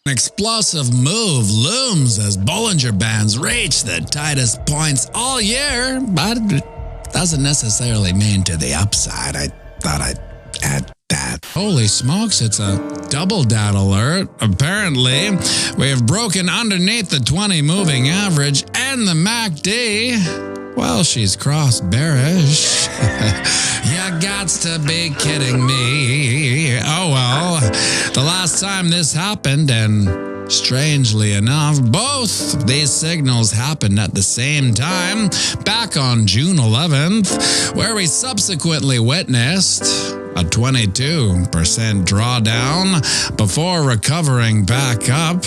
Explosive move looms as Bollinger Bands reach the tightest points all year, but it doesn't necessarily mean to the upside. I thought I'd add that. Holy smokes, it's a double dat alert. Apparently, we have broken underneath the 20 moving average and the MACD. Well, she's crossed bearish. You gots to be kidding me. Oh well, the last time this happened, and strangely enough, both these signals happened at the same time, back on June 11th, where we subsequently witnessed a 22% drawdown before recovering back up.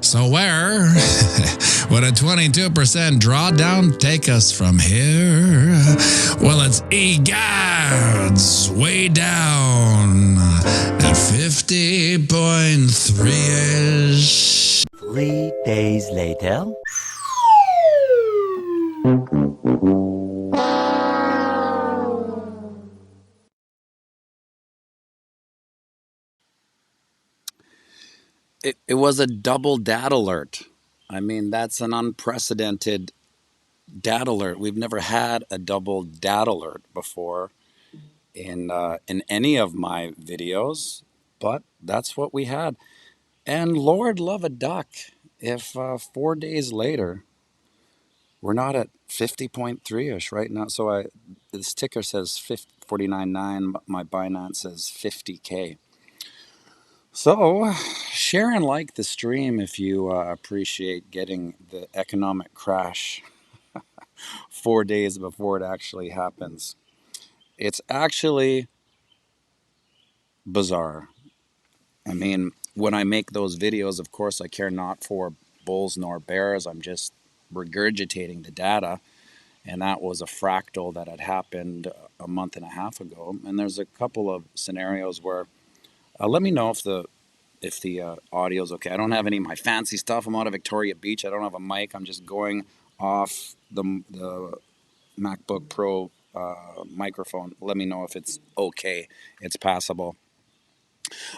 So where would a 22% drawdown take us from here? Well, it's EGADS way down at 50.3-ish. 3 days later. It was a double dat alert. I mean, that's an unprecedented dat alert. We've never had a double dat alert before in any of my videos, but that's what we had. And Lord love a duck, if 4 days later we're not at 50.3-ish right now. So this ticker says 49.9. My Binance says 50K. So, share and like the stream if you appreciate getting the economic crash 4 days before it actually happens. It's actually bizarre. I mean, when I make those videos, of course, I care not for bulls nor bears. I'm just regurgitating the data. And that was a fractal that had happened a month and a half ago. And there's a couple of scenarios where, let me know if the audio is okay. I don't have any of my fancy stuff. I'm out of Victoria Beach. I don't have a mic. I'm just going off the MacBook Pro microphone. Let me know if it's okay. It's passable.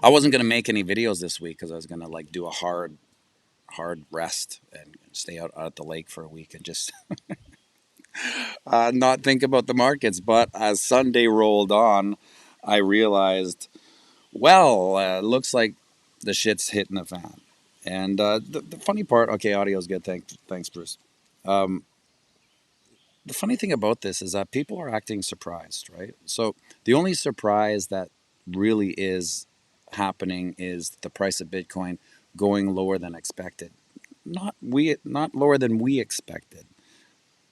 I wasn't going to make any videos this week because I was going to do a hard rest and stay out at the lake for a week and just not think about the markets. But as Sunday rolled on, I realized, well, looks like the shit's hitting the fan. And the funny part, okay, audio is good. Thanks, Bruce. The funny thing about this is that people are acting surprised, right? So the only surprise that really is happening is the price of Bitcoin going lower than expected. Not lower than we expected.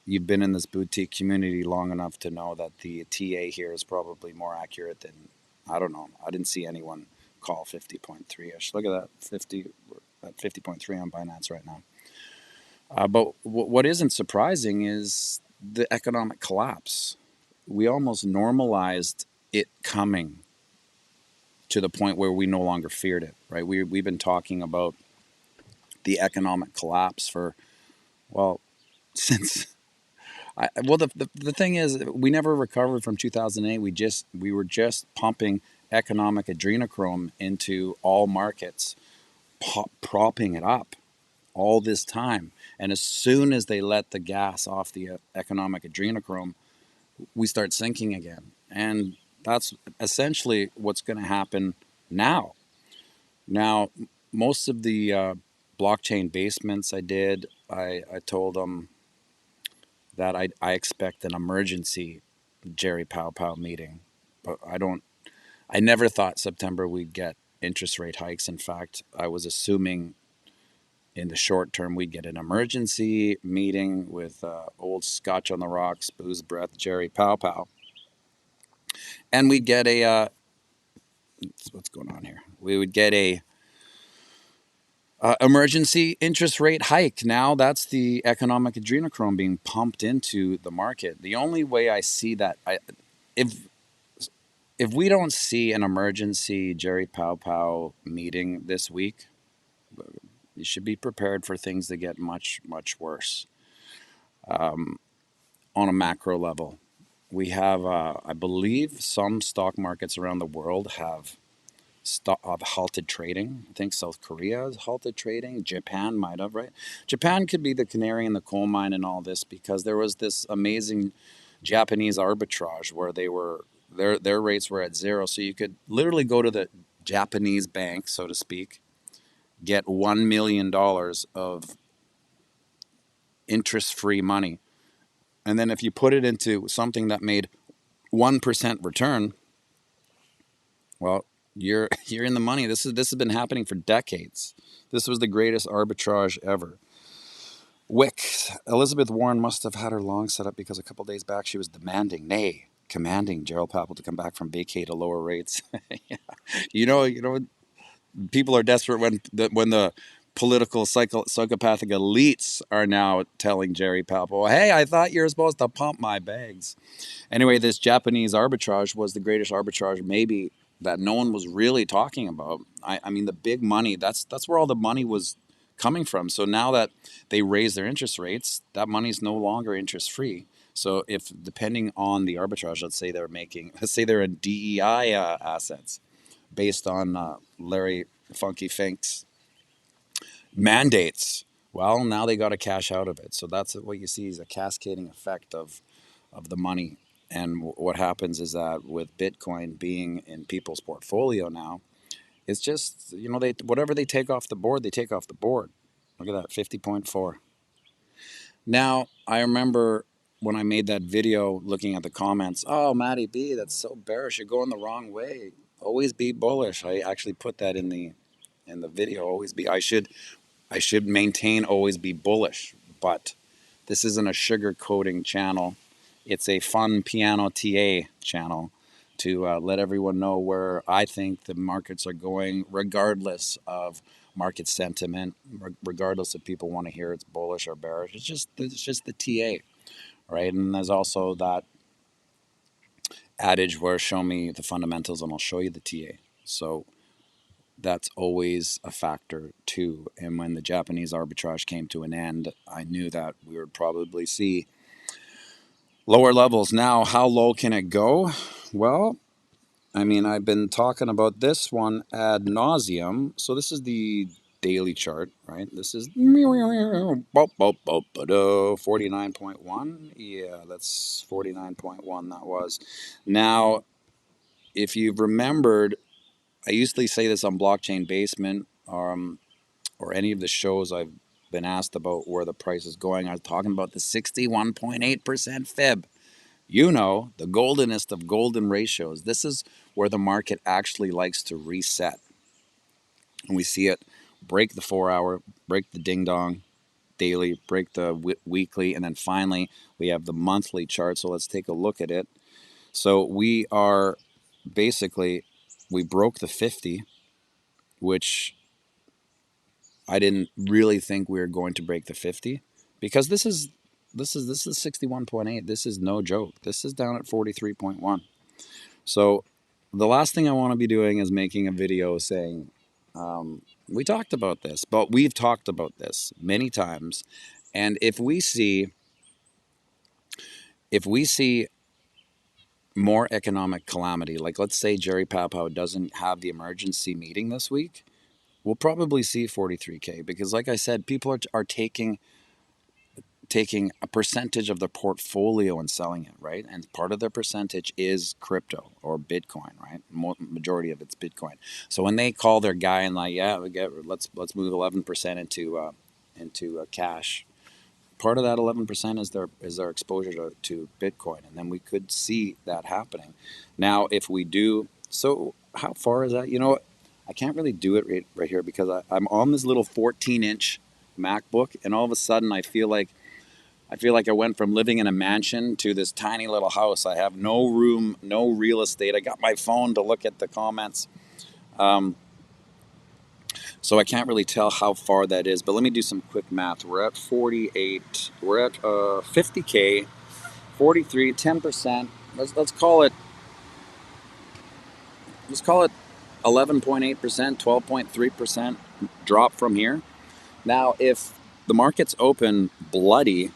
You've been in this boutique community long enough to know that the TA here is probably more accurate than, I don't know. I didn't see anyone call 50.3-ish. Look at that, 50.3 on Binance right now. But what isn't surprising is the economic collapse. We almost normalized it coming to the point where we no longer feared it, right? We've been talking about the economic collapse for, well, since... the thing is, we never recovered from 2008. We were just pumping economic adrenochrome into all markets, propping it up all this time. And as soon as they let the gas off the economic adrenochrome, we start sinking again. And that's essentially what's going to happen now. Now, most of the blockchain basements I did, I told them that I expect an emergency Jerry Pow meeting. But I never thought September we'd get interest rate hikes. In fact, I was assuming in the short term we'd get an emergency meeting with old Scotch on the rocks, booze breath Jerry Pow. And we'd get what's going on here? We would get a emergency interest rate hike. Now that's the economic adrenochrome being pumped into the market. The only way I see that, if we don't see an emergency Jerry Pow meeting this week, you should be prepared for things to get much, much worse. On a macro level, we have, I believe, some stock markets around the world have halted trading. I think South Korea has halted trading. Japan might have, right? Japan could be the canary in the coal mine in all this, because there was this amazing Japanese arbitrage where their rates were at zero, so you could literally go to the Japanese bank, so to speak, get $1 million of interest-free money, and then if you put it into something that made 1% return, well, you're in the money. This has been happening for decades. This was the greatest arbitrage ever. Wick, Elizabeth Warren must have had her long set up, because a couple days back she was commanding Gerald Powell to come back from vacay to lower rates. You know, people are desperate when the political psychopathic elites are now telling Jerry Powell, "Hey, I thought you were supposed to pump my bags." Anyway, this Japanese arbitrage was the greatest arbitrage maybe that no one was really talking about. I mean, the big money, that's where all the money was coming from. So now that they raise their interest rates, that money's no longer interest free. So if, depending on the arbitrage, let's say they're in DEI assets based on Larry Funky Fink's mandates, well, now they got to cash out of it. So that's what you see is a cascading effect of the money. And what happens is that with Bitcoin being in people's portfolio now, it's just, they whatever they take off the board, they take off the board. Look at that, 50.4. Now, I remember when I made that video looking at the comments, "Oh, Matty B, that's so bearish. You're going the wrong way. Always be bullish." I actually put that in the video. Always be. I should maintain always be bullish, but this isn't a sugar coating channel. It's a fun piano TA channel to let everyone know where I think the markets are going, regardless of market sentiment, regardless if people want to hear it's bullish or bearish. It's just the TA, right? And there's also that adage where show me the fundamentals and I'll show you the TA. So that's always a factor too. And when the Japanese arbitrage came to an end, I knew that we would probably see lower levels. Now, how low can it go? Well, I mean, I've been talking about this one ad nauseum. So this is the daily chart, right? This is 49.1. Yeah, that's 49.1. That was. Now, if you've remembered, I usually say this on Blockchain Basement, or any of the shows I've been asked about where the price is going. I was talking about the 61.8% fib. The goldenest of golden ratios. This is where the market actually likes to reset. And we see it break the 4-hour, break the ding dong daily, break the weekly, and then finally we have the monthly chart. So let's take a look at it. So we broke the 50, which I didn't really think we were going to break the 50, because this is 61.8. This is no joke. This is down at 43.1. So the last thing I want to be doing is making a video saying, we talked about this, but we've talked about this many times. And if we see more economic calamity, like let's say Jerry Powell doesn't have the emergency meeting this week, we'll probably see 43K, because like I said, people are taking a percentage of their portfolio and selling it, right? And part of their percentage is crypto or Bitcoin, right? Majority of it's Bitcoin. So when they call their guy and like, yeah, let's move 11% into cash. Part of that 11% is their exposure to Bitcoin, and then we could see that happening. Now, if we do, so how far is that? I can't really do it right here, because I'm on this little 14-inch MacBook, and all of a sudden I feel like I went from living in a mansion to this tiny little house. I have no room, no real estate. I got my phone to look at the comments. So I can't really tell how far that is, but let me do some quick math. We're at 48. We're at 50K, 43, 10%. Let's call it 11.8%, 12.3% drop from here. Now, if the markets open bloody,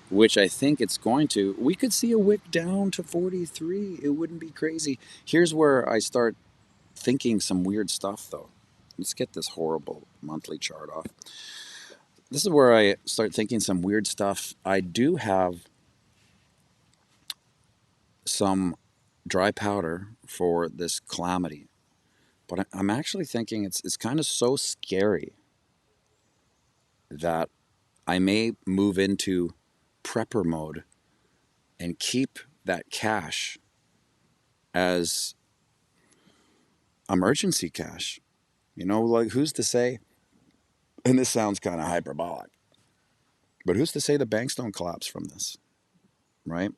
which I think it's going to, we could see a wick down to 43. It wouldn't be crazy. Here's where I start thinking some weird stuff, though. Let's get this horrible monthly chart off. This is where I start thinking some weird stuff. I do have some dry powder for this calamity, but I'm actually thinking it's kind of so scary that I may move into prepper mode and keep that cash as emergency cash. You know, like who's to say, and this sounds kind of hyperbolic, but who's to say the banks don't collapse from this, right?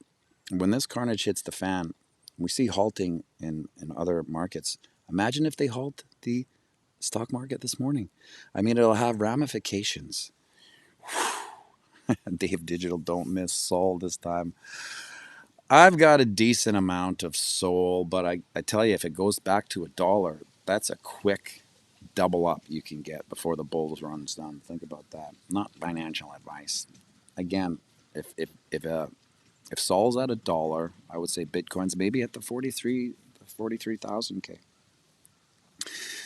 When this carnage hits the fan, we see halting in other markets. Imagine if they halt the stock market this morning. I mean, it'll have ramifications. Dave Digital, don't miss Sol this time. I've got a decent amount of Sol, but I tell you, if it goes back to $1, that's a quick double up you can get before the bulls run's done. Think about that. Not financial advice. Again, if Sol's at $1, I would say Bitcoin's maybe at the 43,000 K.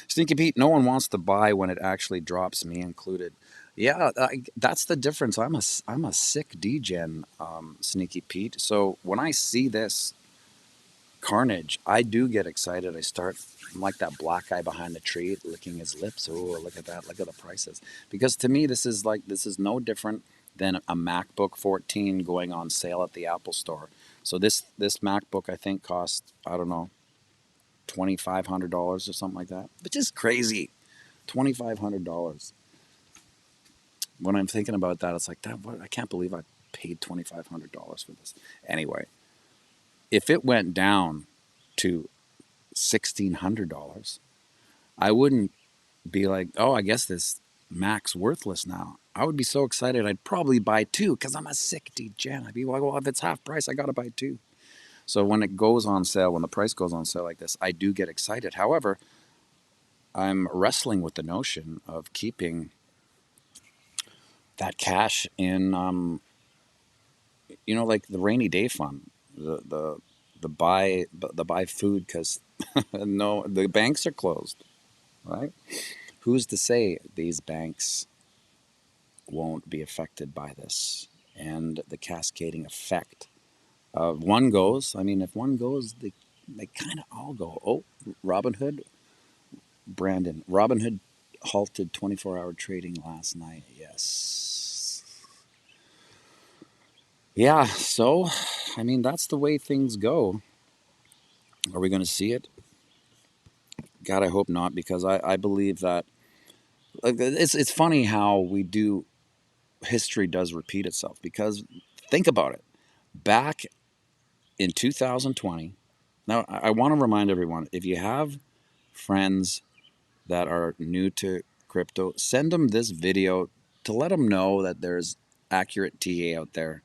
Sneaky Pete, no one wants to buy when it actually drops, me included. Yeah, that's the difference. I'm a sick degen, Sneaky Pete. So when I see this carnage, I do get excited. I'm like that black guy behind the tree licking his lips. Oh, look at that. Look at the prices. Because to me, this is no different than a MacBook 14 going on sale at the Apple Store. So this MacBook, I think, cost, I don't know, $2,500 or something like that, which is crazy. $2,500. When I'm thinking about that, it's like that. What, I can't believe I paid $2,500 for this. Anyway, if it went down to $1,600, I wouldn't be like, oh, I guess this Mac's worthless now. I would be so excited I'd probably buy two because I'm a sick degen. I'd be like, well, if it's half price, I got to buy two. So when it goes on sale, when the price goes on sale like this, I do get excited. However, I'm wrestling with the notion of keeping that cash in, like the rainy day fund, the buy food because no, the banks are closed, right? Who's to say these banks won't be affected by this and the cascading effect of one goes? I mean, if one goes, they kind of all go. Oh, Robinhood, Brandon, Robinhood halted 24-hour trading last night. Yes. Yeah, so, I mean, that's the way things go. Are we going to see it? God, I hope not, because I believe that, like, it's funny how history does repeat itself, because think about it. Back in 2020, now I want to remind everyone, if you have friends that are new to crypto, send them this video to let them know that there's accurate TA out there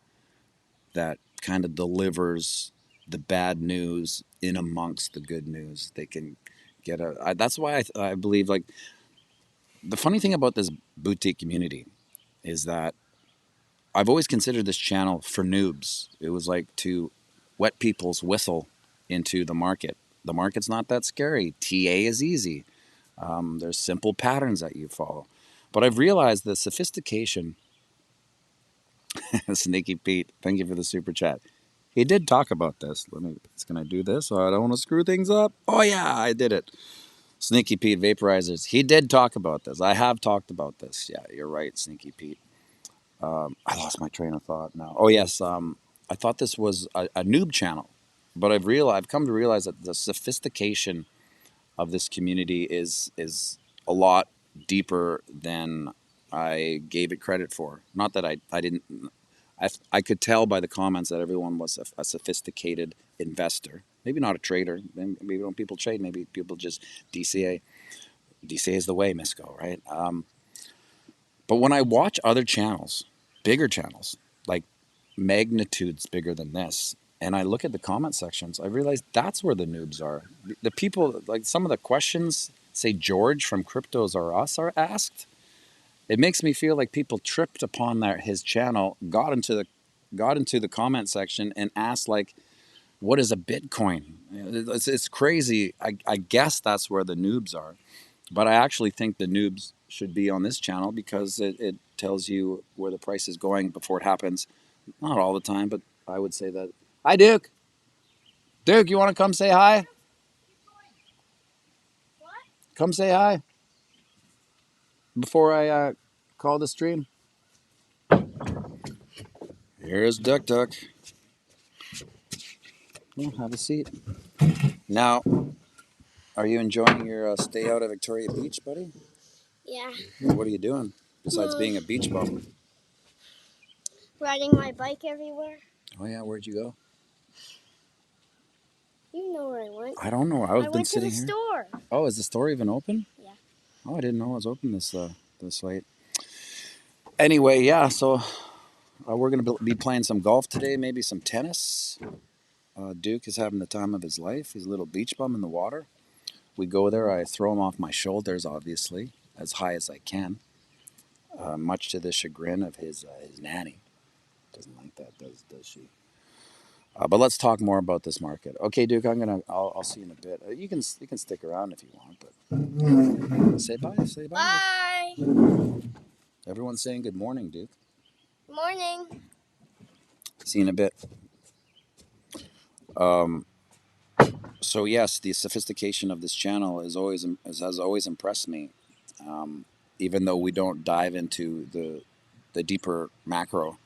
that kind of delivers the bad news in amongst the good news. They can get that's why I believe, like, the funny thing about this boutique community is that I've always considered this channel for noobs. It was like to wet people's whistle into the market. The market's not that scary. TA is easy. There's simple patterns that you follow. But I've realized the sophistication. Sneaky Pete, thank you for the super chat. He did talk about this. Can I do this? I don't want to screw things up. Oh yeah, I did it. Sneaky Pete vaporizers. He did talk about this. I have talked about this. Yeah, you're right, Sneaky Pete. I lost my train of thought now. Oh yes, I thought this was a noob channel, but I've come to realize that the sophistication of this community is a lot deeper than I gave it credit for. Not that I didn't. I could tell by the comments that everyone was a sophisticated investor. Maybe not a trader. Maybe when people trade, maybe people just DCA. DCA is the way, Misco, right? But when I watch other channels, bigger channels, like magnitudes bigger than this, and I look at the comment sections, I realize that's where the noobs are. The people, like some of the questions, say George from Cryptos R Us are asked. It makes me feel like people tripped upon his channel, got into the comment section and asked like What is a Bitcoin? It's crazy. I guess that's where the noobs are. But I actually think the noobs should be on this channel because it tells you where the price is going before it happens. Not all the time, but I would say that. Hi, Duke. Duke, you want to come say hi? Come say hi before I call the stream. Here's Duck Duck. Well, have a seat. Now, are you enjoying your stay out of Victoria Beach, buddy? Yeah. What are you doing besides being a beach bum? Riding my bike everywhere. Oh yeah, where'd you go? You know where I went. I don't know. I I've been went to the sitting here. store. Oh, is the store even open? Yeah. Oh, I didn't know it was open this late. Anyway, yeah. So we're gonna be playing some golf today, maybe some tennis. Duke is having the time of his life. He's a little beach bum in the water. We go there. I throw him off my shoulders, obviously, as high as I can, much to the chagrin of his nanny. Doesn't like that, does she? But let's talk more about this market. Okay, Duke, I'll see you in a bit. You can stick around if you want, but say bye. Say bye. Bye. Everyone's saying good morning, Duke. Morning. See you in a bit. So yes, the sophistication of this channel has always impressed me. Even though we don't dive into the deeper macro,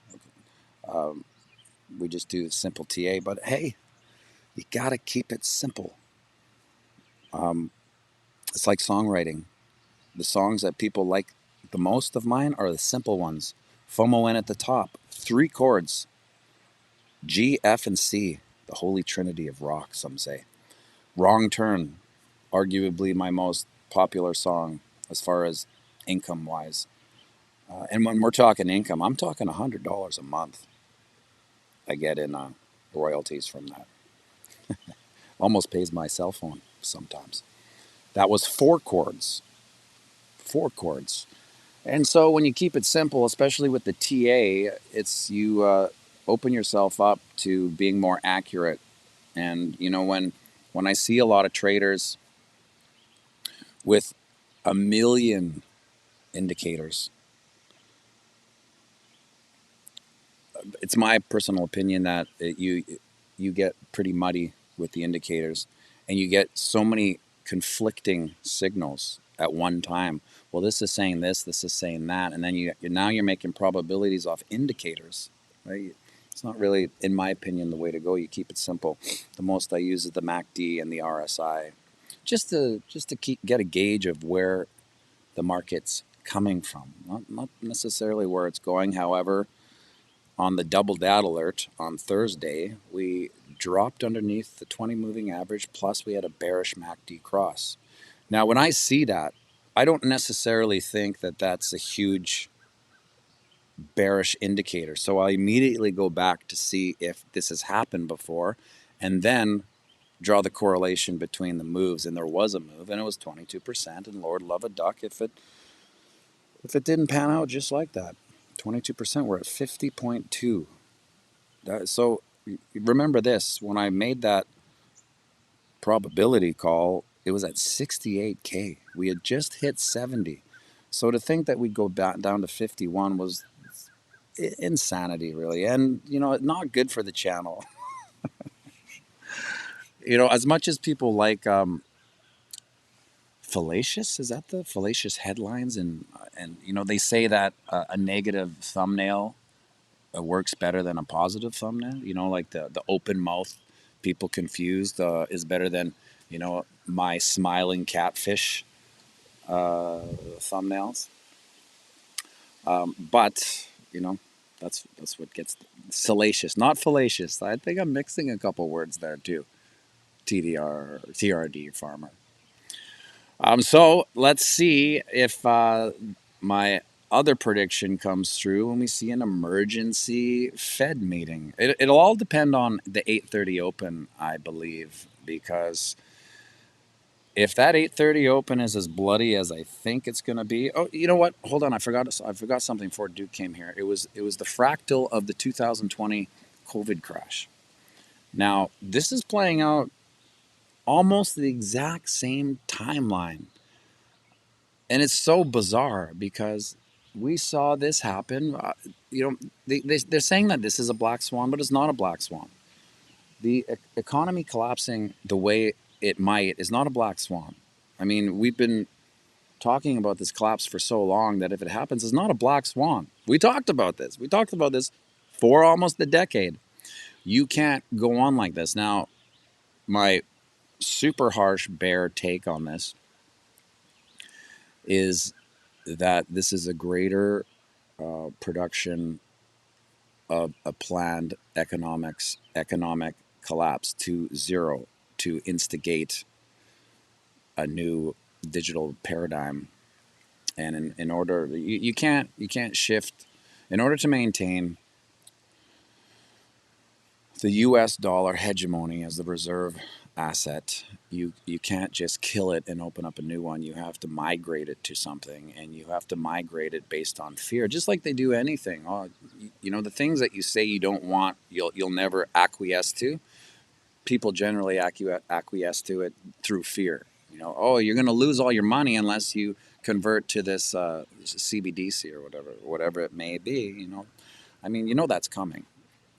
we just do simple TA. But hey, you gotta keep it simple. It's like songwriting. The songs that people like the most of mine are the simple ones. FOMO in at the top, 3 chords, G, F, and C, the holy trinity of rock, some say. Wrong Turn, arguably my most popular song as far as income wise. And when we're talking income, I'm talking $100 a month I get in royalties from that. Almost pays my cell phone sometimes. That was 4 chords. 4 chords. And so when you keep it simple, especially with the TA, it's you open yourself up to being more accurate. And you know when I see a lot of traders with a million indicators, it's my personal opinion that you get pretty muddy with the indicators, and you get so many conflicting signals at one time. Well, this is saying this, this is saying that, and then you're making probabilities off indicators, right? It's not really, in my opinion, the way to go. You keep it simple. The most I use is the MACD and the RSI, just to get a gauge of where the market's coming from, not necessarily where it's going. However, on the double data alert on Thursday, we dropped underneath the 20 moving average, plus we had a bearish MACD cross. Now, when I see that, I don't necessarily think that that's a huge bearish indicator. So I immediately go back to see if this has happened before, and then draw the correlation between the moves. And there was a move, and it was 22%. And Lord love a duck if it didn't pan out just like that. 22%. We're at 50.2. So remember this: when I made that probability call, it was at 68K. We had just hit 70. So to think that we'd go back down to 51 was insanity, really, and not good for the channel. As much as people like fallacious, is that the fallacious headlines, and they say that a negative thumbnail works better than a positive thumbnail. Like the open mouth, people confused is better than my smiling catfish thumbnails. But that's what gets salacious, not fallacious. I think I'm mixing a couple words there too. TDR, TRD, farmer. So let's see if my other prediction comes through when we see an emergency Fed meeting. It'll all depend on the 8:30 open, I believe, because if that 8:30 open is as bloody as I think it's going to be. Oh, you know what? Hold on, I forgot something before Duke came here. It was the fractal of the 2020 COVID crash. Now, this is playing out almost the exact same timeline. And it's so bizarre because we saw this happen. They're saying that this is a black swan, but it's not a black swan. The economy collapsing the way it might is not a black swan. I mean, we've been talking about this collapse for so long that if it happens, it's not a black swan. We talked about this. We talked about this for almost a decade. You can't go on like this. Now, my super harsh bear take on this is that this is a greater production of a planned economic collapse to zero to instigate a new digital paradigm. And in order you can't shift in order to maintain the US dollar hegemony as the reserve asset. You can't just kill it and open up a new one. You have to migrate it to something, and you have to migrate it based on fear, just like they do anything. The things that you say you don't want, you'll never acquiesce to. People generally acquiesce to it through fear. Oh, you're going to lose all your money unless you convert to this CBDC or whatever it may be. I mean, that's coming.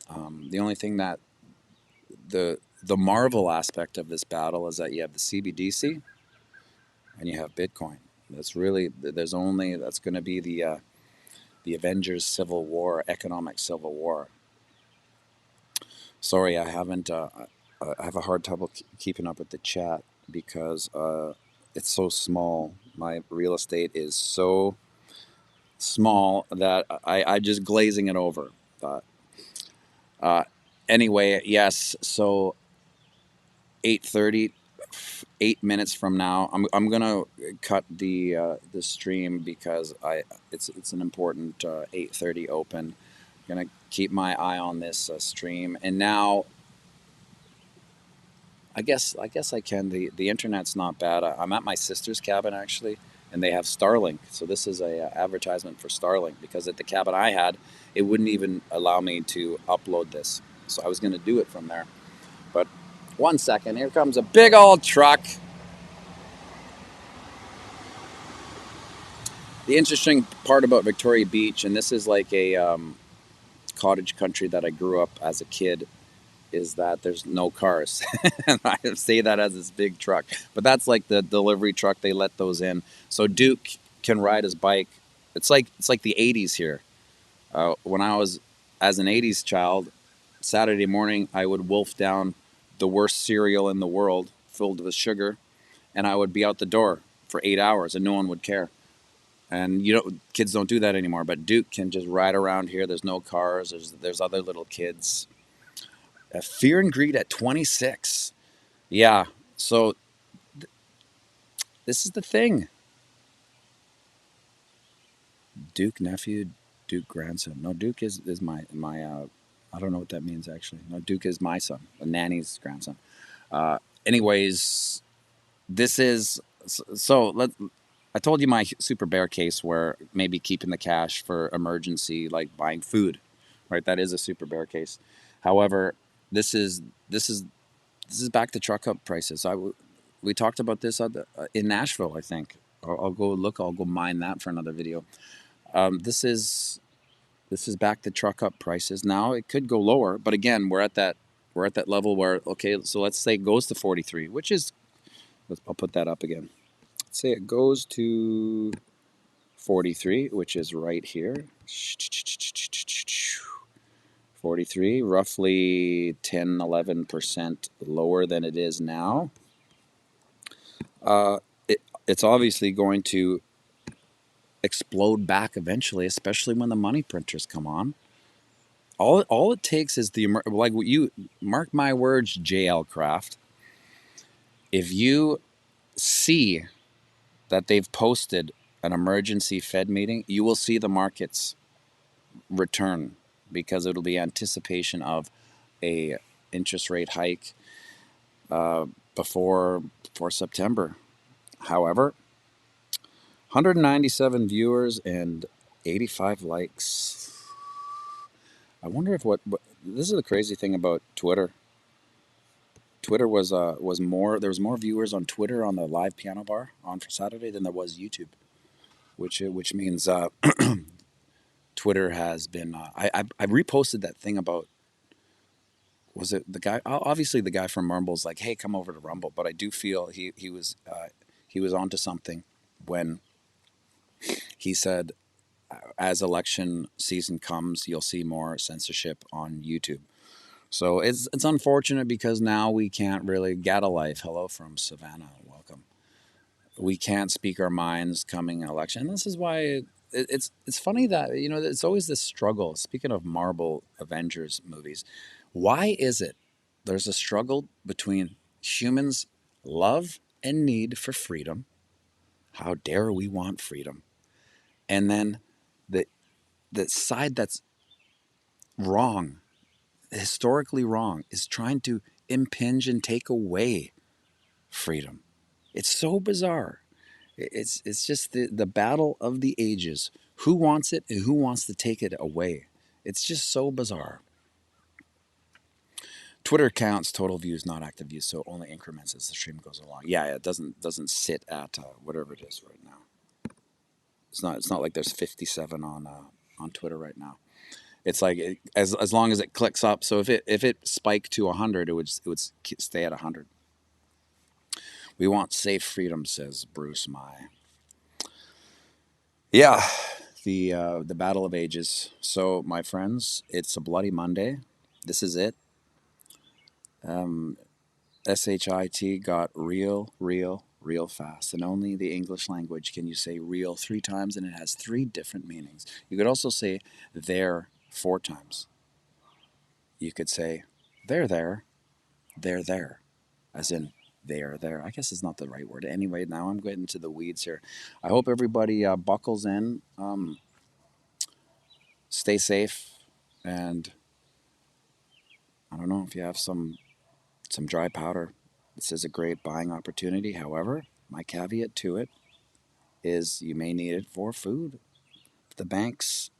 The only thing that the marvel aspect of this battle is that you have the CBDC and you have Bitcoin. That's going to be the Avengers Civil War, economic civil war. Sorry, I haven't. I have a hard trouble keeping up with the chat because it's so small. My real estate is so small that I just glazing it over. But anyway, yes. So 8:30, 8 minutes from now, I'm gonna cut the stream because it's an important 8:30 open. I'm gonna keep my eye on this stream, and now I guess I can. The internet's not bad. I'm at my sister's cabin actually, and they have Starlink. So this is a advertisement for Starlink because at the cabin I had, it wouldn't even allow me to upload this. So I was gonna do it from there, but 1 second. Here comes a big old truck. The interesting part about Victoria Beach, and this is like a cottage country that I grew up as a kid, is that there's no cars. And I say that as this big truck, but that's like the delivery truck. They let those in, so Duke can ride his bike. It's like the '80s here. When I was as an '80s child, Saturday morning I would wolf down the worst cereal in the world, filled with sugar, and I would be out the door for 8 hours, and no one would care. And kids don't do that anymore. But Duke can just ride around here. There's no cars. There's other little kids. Fear and greed at 26. Yeah. So this is the thing. Duke nephew, Duke grandson. No, Duke is my I don't know what that means actually. No, Duke is my son, a nanny's grandson. Anyways, this is so. I told you my super bear case where maybe keeping the cash for emergency, like buying food, right? That is a super bear case. However, this is back to truck up prices. We talked about this in Nashville, I think. I'll go look. I'll go mine that for another video. This is back to truck up prices. Now it could go lower, but again, we're at that level where okay. So let's say it goes to 43, which is I'll put that up again. Let's say it goes to 43, which is right here. 43, roughly 10, 11% lower than it is now. It's obviously going to explode back eventually, especially when the money printers come on. All it takes is like you mark my words, JL Craft. If you see that they've posted an emergency Fed meeting, you will see the markets return because it'll be anticipation of a interest rate hike before September. However, 197 viewers and 85 likes. I wonder if what this is the crazy thing about Twitter. Twitter was more. There was more viewers on Twitter on the live piano bar on for Saturday than there was YouTube, which means Twitter has been. I reposted that thing about. Was it the guy? Obviously, the guy from Rumble's like, "Hey, come over to Rumble." But I do feel he was onto something when he said, as election season comes, you'll see more censorship on YouTube. So it's unfortunate because now we can't really get a life. Hello from Savannah. Welcome. We can't speak our minds coming election. And this is why it's funny that it's always this struggle. Speaking of Marvel Avengers movies, why is it there's a struggle between humans' love and need for freedom? How dare we want freedom? And then the side that's wrong, historically wrong, is trying to impinge and take away freedom. It's so bizarre. It's just the battle of the ages. Who wants it and who wants to take it away? It's just so bizarre. Twitter counts total views, not active views, so only increments as the stream goes along. Yeah, it doesn't sit at whatever it is right now. It's not like there's 57 on Twitter right now. It's like as long as it clicks up. So if it spiked to 100, it would stay at 100. We want safe freedom, says Bruce Mai. Yeah, the battle of ages. So my friends, it's a bloody Monday. This is it. SHIT got real fast. And only the English language can you say real 3 times, and it has 3 different meanings. You could also say there 4 times. You could say they're there, as in they are there. I guess it's not the right word. Anyway, now I'm getting into the weeds here. I hope everybody buckles in, stay safe, and I don't know if you have some dry powder. This is a great buying opportunity. However, my caveat to it is you may need it for food. If the banks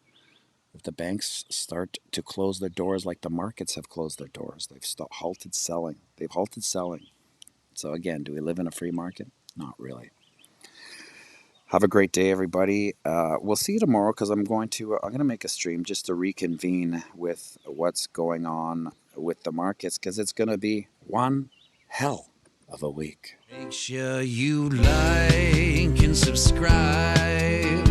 start to close their doors like the markets have closed their doors, they've halted selling. So again, do we live in a free market? Not really. Have a great day, everybody. We'll see you tomorrow because I'm going to make a stream just to reconvene with what's going on with the markets because it's going to be one hell of a week. Make sure you like and subscribe.